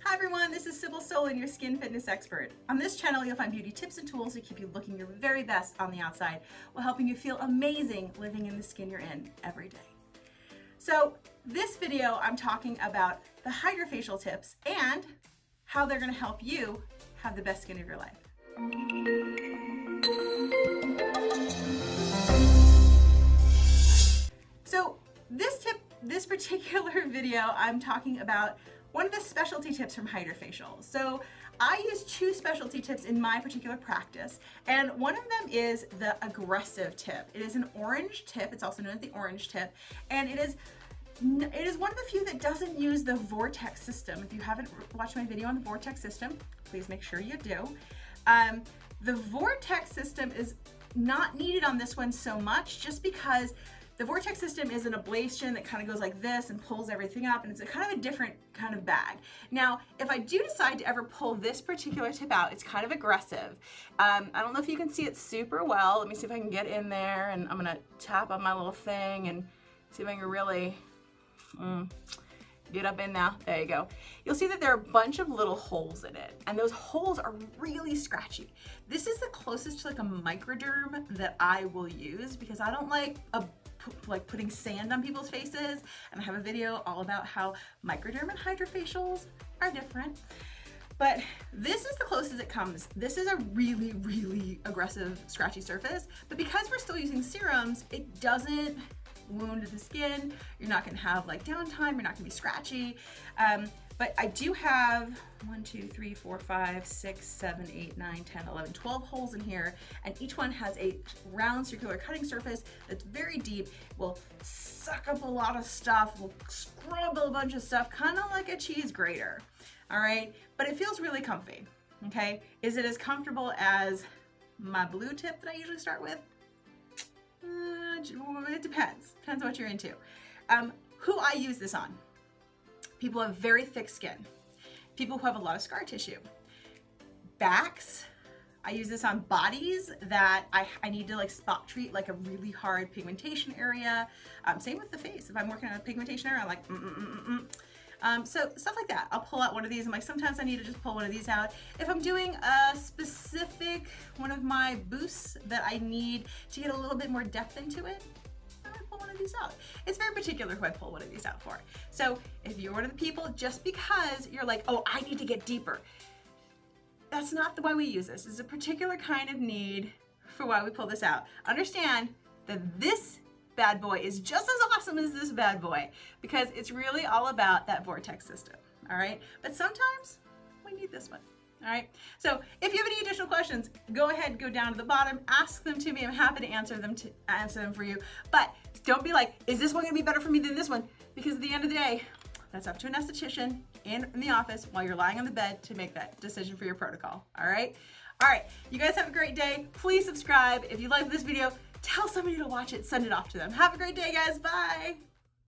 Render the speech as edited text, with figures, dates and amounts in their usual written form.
Hi everyone, this is Cybil Solyn, your skin fitness expert. On this channel, you'll find beauty tips and tools to keep you looking your very best on the outside while helping you feel amazing living in the skin you're in every day. So this video, I'm talking about the Hydrafacial tips and how they're gonna help you have the best skin of your life. So this particular video, I'm talking about one of the specialty tips from Hydrafacial. So I use two specialty tips in my particular practice, and one of them is the aggressive tip. It is an orange tip. It's also known as the orange tip, and it is one of the few that doesn't use the vortex system. If you haven't watched my video on the vortex system, please make sure you do. The vortex system is not needed on this one so much, just because the vortex system is an ablation that kind of goes like this and pulls everything up, and it's a kind of a different kind of bag. Now, if I do decide to ever pull this particular tip out, it's kind of aggressive. I don't know if you can see it super well. Let me see if I can get in there, and I'm gonna tap on my little thing and see if I can really get up in now. There you go. You'll see that there are a bunch of little holes in it, and those holes are really scratchy. This is the closest to like a microderm that I will use, because I don't like putting sand on people's faces, and I have a video all about how microderm and Hydrafacials are different. But this is the closest it comes. This is a really, really aggressive, scratchy surface, but because we're still using serums, it doesn't wound the skin. You're not gonna have like downtime, you're not gonna be scratchy. But I do have 1, 2, 3, 4, 5, 6, 7, 8, 9, 10, 11, 12 holes in here, and each one has a round circular cutting surface that's very deep, will suck up a lot of stuff, will scrub a bunch of stuff, kind of like a cheese grater, all right? But it feels really comfy, okay? Is it as comfortable as my blue tip that I usually start with? It depends on what you're into. Who I use this on: people who have very thick skin, people who have a lot of scar tissue, backs. I use this on bodies that I need to like spot treat, like a really hard pigmentation area. Same with the face. If I'm working on a pigmentation area, I'm like so stuff like that. I'll pull out one of these. I'm like, sometimes I need to just pull one of these out. If I'm doing a specific one of my boosts that I need to get a little bit more depth into it, I'm gonna pull one of these out. It's very particular who I pull one of these out for. So if you're one of the people, just because you're like, oh, I need to get deeper, that's not the why we use this. It's a particular kind of need for why we pull this out. Understand that this bad boy is just as awesome as this bad boy, because it's really all about that vortex system, all right? But sometimes we need this one, all right? So if you have any additional questions, go ahead, go down to the bottom, ask them to me. I'm happy to answer them for you. But don't be like, is this one gonna be better for me than this one? Because at the end of the day, that's up to an esthetician in the office while you're lying on the bed to make that decision for your protocol, all right? All right, you guys have a great day. Please subscribe. If you like this video, tell somebody to watch it, send it off to them. Have a great day, guys. Bye.